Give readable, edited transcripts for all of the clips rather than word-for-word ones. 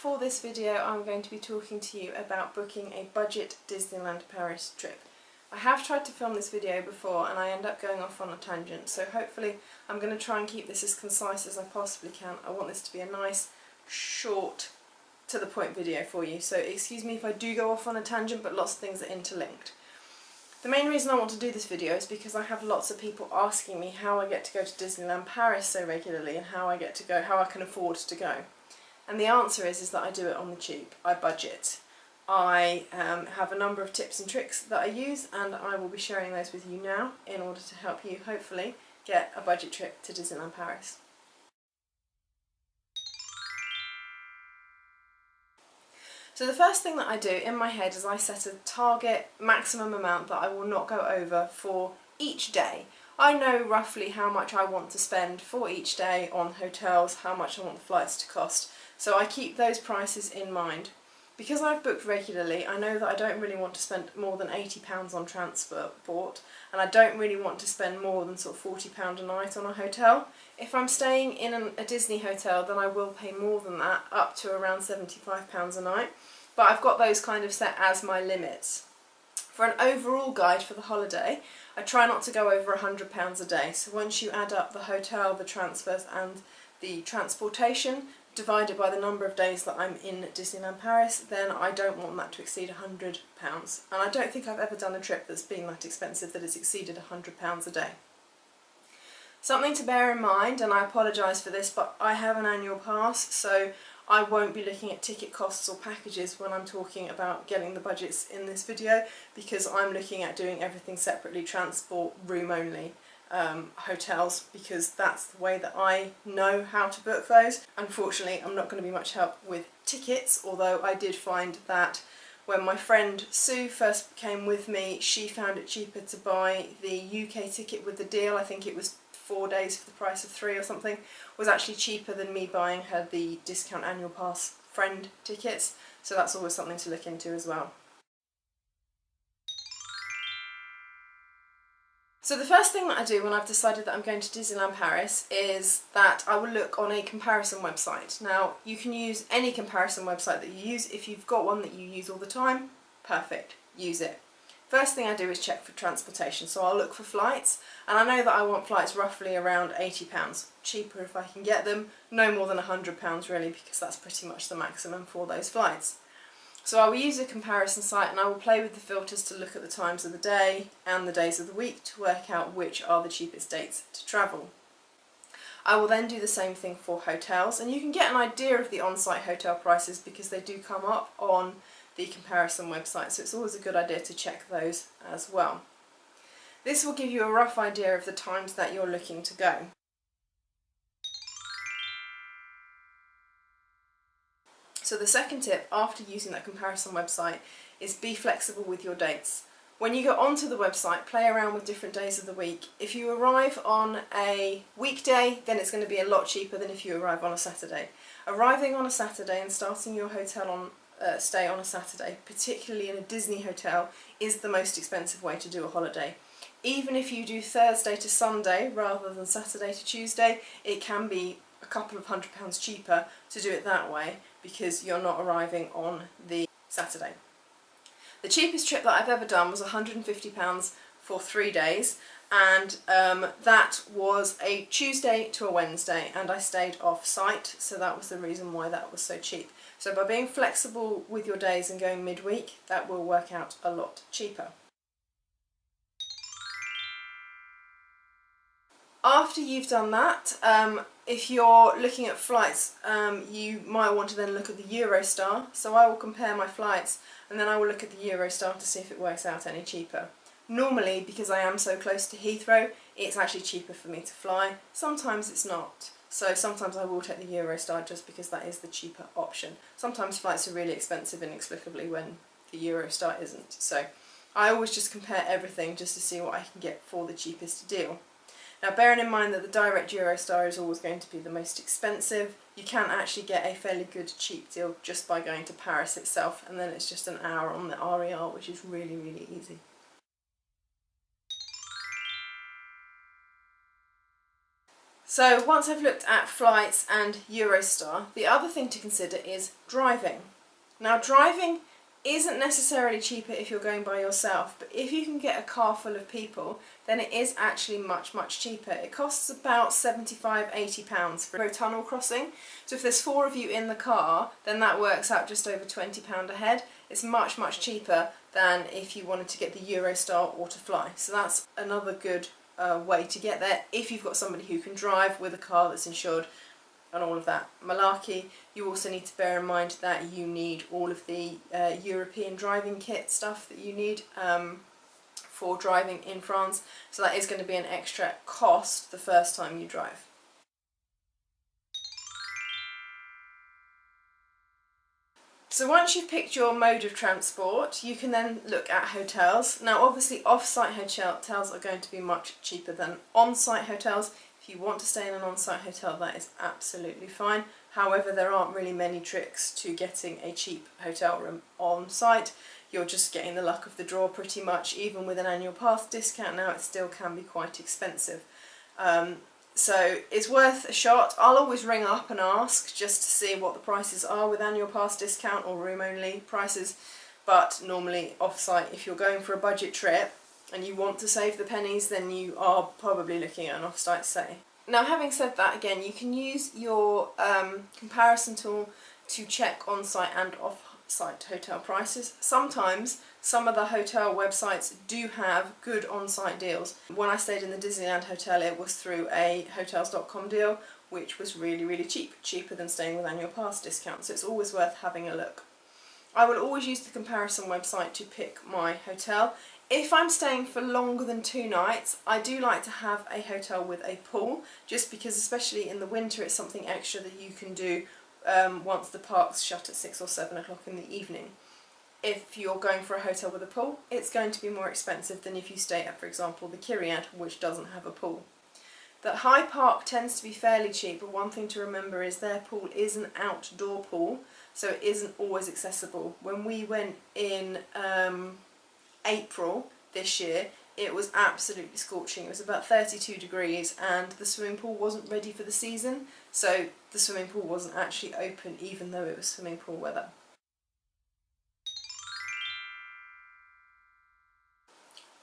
for this video I'm going to be talking to you about booking a budget Disneyland Paris trip. I have tried to film this video before and I end up going off on a tangent, so hopefully I'm going to try and keep this as concise as I possibly can. I want this to be a nice, short, to the point video for you, so excuse me if I do go off on a tangent, but lots of things are interlinked. The main reason I want to do this video is because I have lots of people asking me how I get to go to Disneyland Paris so regularly and how I can afford to go. And the answer is that I do it on the cheap. I budget. I have a number of tips and tricks that I use, and I will be sharing those with you now in order to help you hopefully get a budget trip to Disneyland Paris. So the first thing that I do in my head is I set a target maximum amount that I will not go over for each day. I know roughly how much I want to spend for each day on hotels, how much I want the flights to cost, so I keep those prices in mind. Because I've booked regularly, I know that I don't really want to spend more than £80 on transport, and I don't really want to spend more than sort of £40 a night on a hotel. If I'm staying in a Disney hotel, then I will pay more than that, up to around £75 a night, but I've got those kind of set as my limits. For an overall guide for the holiday, I try not to go over £100 a day, so once you add up the hotel, the transfers and the transportation, divided by the number of days that I'm in Disneyland Paris, then I don't want that to exceed £100. And I don't think I've ever done a trip that's been that expensive that it's exceeded £100 a day. Something to bear in mind, and I apologise for this, but I have an annual pass, so I won't be looking at ticket costs or packages when I'm talking about getting the budgets in this video, because I'm looking at doing everything separately, transport, room only. Hotels, because that's the way that I know how to book those. Unfortunately, I'm not going to be much help with tickets, although I did find that when my friend Sue first came with me, she found it cheaper to buy the UK ticket with the deal. I think it was 4 days for the price of 3 or something, was actually cheaper than me buying her the discount annual pass friend tickets, so that's always something to look into as well. So the first thing that I do when I've decided that I'm going to Disneyland Paris is that I will look on a comparison website. Now, you can use any comparison website that you use. If you've got one that you use all the time, perfect, use it. First thing I do is check for transportation, so I'll look for flights, and I know that I want flights roughly around £80, cheaper if I can get them, no more than £100 really, because that's pretty much the maximum for those flights. So I will use a comparison site and I will play with the filters to look at the times of the day and the days of the week to work out which are the cheapest dates to travel. I will then do the same thing for hotels, and you can get an idea of the on-site hotel prices because they do come up on the comparison website, so it's always a good idea to check those as well. This will give you a rough idea of the times that you're looking to go. So the second tip after using that comparison website is be flexible with your dates. When you go onto the website, play around with different days of the week. If you arrive on a weekday, then it's going to be a lot cheaper than if you arrive on a Saturday. Arriving on a Saturday and starting your hotel stay on a Saturday, particularly in a Disney hotel, is the most expensive way to do a holiday. Even if you do Thursday to Sunday rather than Saturday to Tuesday, it can be a couple of £100 cheaper to do it that way, because you're not arriving on the Saturday. The cheapest trip that I've ever done was £150 for 3 days, and that was a Tuesday to a Wednesday, and I stayed off-site, so that was the reason why that was so cheap. So by being flexible with your days and going midweek, that will work out a lot cheaper. After you've done that, if you're looking at flights, you might want to then look at the Eurostar. So I will compare my flights and then I will look at the Eurostar to see if it works out any cheaper. Normally, because I am so close to Heathrow, it's actually cheaper for me to fly. Sometimes it's not. So sometimes I will take the Eurostar just because that is the cheaper option. Sometimes flights are really expensive inexplicably when the Eurostar isn't. So I always just compare everything just to see what I can get for the cheapest deal. Now, bearing in mind that the direct Eurostar is always going to be the most expensive, you can actually get a fairly good cheap deal just by going to Paris itself, and then it's just an hour on the RER, which is really, really easy. So once I've looked at flights and Eurostar, the other thing to consider is driving. Now driving isn't necessarily cheaper if you're going by yourself, but if you can get a car full of people, then it is actually much cheaper. It costs about £75–80 for a tunnel crossing. So if there's 4 of you in the car, then that works out just over £20 a head. It's much cheaper than if you wanted to get the Eurostar or to fly. So that's another good way to get there if you've got somebody who can drive with a car that's insured and all of that malarkey. You also need to bear in mind that you need all of the European driving kit stuff that you need for driving in France, so that is going to be an extra cost the first time you drive. So once you've picked your mode of transport, you can then look at hotels. Now obviously off-site hotels are going to be much cheaper than on-site hotels. If you want to stay in an on-site hotel, that is absolutely fine. However, there aren't really many tricks to getting a cheap hotel room on-site. You're just getting the luck of the draw pretty much. Even with an annual pass discount now, it still can be quite expensive. So it's worth a shot. I'll always ring up and ask just to see what the prices are with annual pass discount or room-only prices. But normally off-site, if you're going for a budget trip, and you want to save the pennies, then you are probably looking at an off-site stay. Now having said that, again, you can use your comparison tool to check on-site and off-site hotel prices. Sometimes some of the hotel websites do have good on-site deals. When I stayed in the Disneyland hotel, it was through a hotels.com deal, which was really cheap, cheaper than staying with annual pass discount, so it's always worth having a look. I will always use the comparison website to pick my hotel. If I'm staying for longer than 2 nights, I do like to have a hotel with a pool, just because especially in the winter it's something extra that you can do once the parks shut at 6 or 7 o'clock in the evening. If you're going for a hotel with a pool, it's going to be more expensive than if you stay at, for example, the Kyriad, which doesn't have a pool. The Hyde Park tends to be fairly cheap, but one thing to remember is their pool is an outdoor pool, so it isn't always accessible. When we went in April this year, it was absolutely scorching. It was about 32 degrees and the swimming pool wasn't ready for the season, so the swimming pool wasn't actually open even though it was swimming pool weather.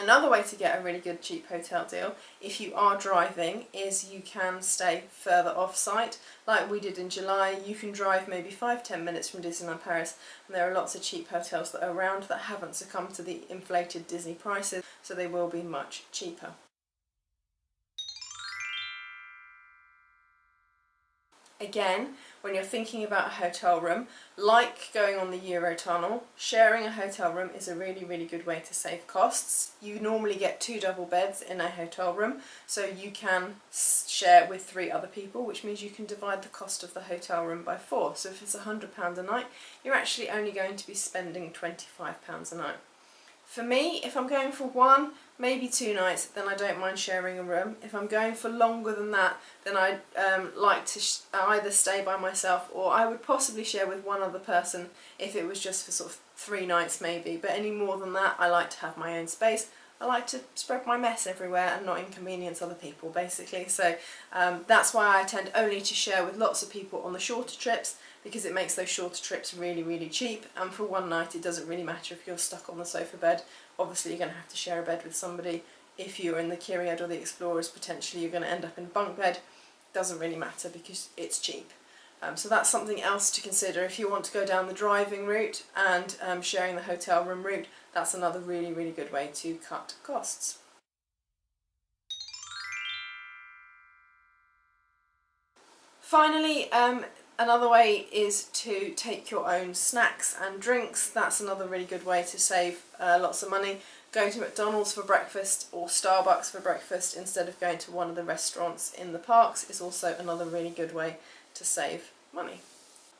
Another way to get a really good cheap hotel deal, if you are driving, is you can stay further off-site. Like we did in July, you can drive maybe 5–10 minutes from Disneyland Paris, and there are lots of cheap hotels that are around that haven't succumbed to the inflated Disney prices, so they will be much cheaper. Again, when you're thinking about a hotel room, like going on the Eurotunnel, sharing a hotel room is a really good way to save costs. You normally get 2 double beds in a hotel room, so you can share with 3 other people, which means you can divide the cost of the hotel room by 4. So if it's £100 a night, you're actually only going to be spending £25 a night. For me, if I'm going for 1, maybe 2 nights, then I don't mind sharing a room. If I'm going for longer than that, then I like to either stay by myself, or I would possibly share with 1 other person if it was just for sort of 3 nights maybe. But any more than that, I like to have my own space. I like to spread my mess everywhere and not inconvenience other people, basically. So that's why I tend only to share with lots of people on the shorter trips, because it makes those shorter trips really cheap. And for 1 night, it doesn't really matter if you're stuck on the sofa bed. Obviously, you're going to have to share a bed with somebody. If you're in the Kyriad or the Explorers, potentially you're going to end up in a bunk bed. Doesn't really matter because it's cheap. So that's something else to consider. If you want to go down the driving route and sharing the hotel room route, that's another really good way to cut costs. Finally, another way is to take your own snacks and drinks. That's another really good way to save lots of money. Going to McDonald's for breakfast or Starbucks for breakfast instead of going to one of the restaurants in the parks is also another really good way to save money.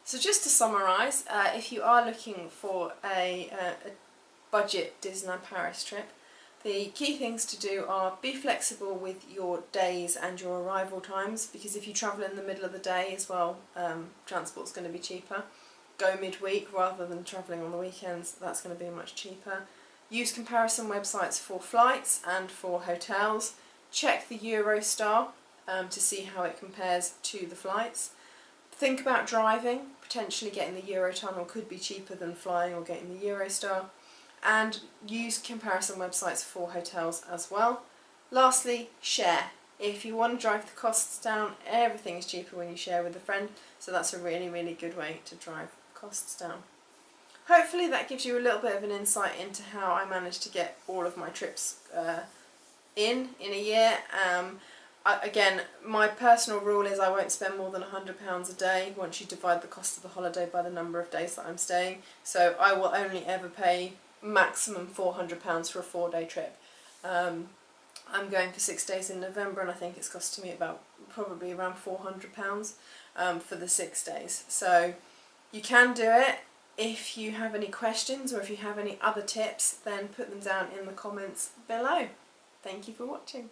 So just to summarise, if you are looking for a budget Disneyland Paris trip, the key things to do are be flexible with your days and your arrival times, because if you travel in the middle of the day as well, transport's going to be cheaper. Go midweek rather than travelling on the weekends, that's going to be much cheaper. Use comparison websites for flights and for hotels. Check the Eurostar. to see how it compares to the flights. Think about driving, potentially getting the Eurotunnel could be cheaper than flying or getting the Eurostar, and use comparison websites for hotels as well. Lastly, share. If you want to drive the costs down, everything is cheaper when you share with a friend, so that's a really, really good way to drive costs down. Hopefully that gives you a little bit of an insight into how I managed to get all of my trips in a year. Again, my personal rule is I won't spend more than £100 a day once you divide the cost of the holiday by the number of days that I'm staying. So I will only ever pay maximum £400 for a 4-day trip. I'm going for 6 days in November, and I think it's costing me about probably around £400 for the 6 days. So you can do it. If you have any questions or if you have any other tips, then put them down in the comments below. Thank you for watching.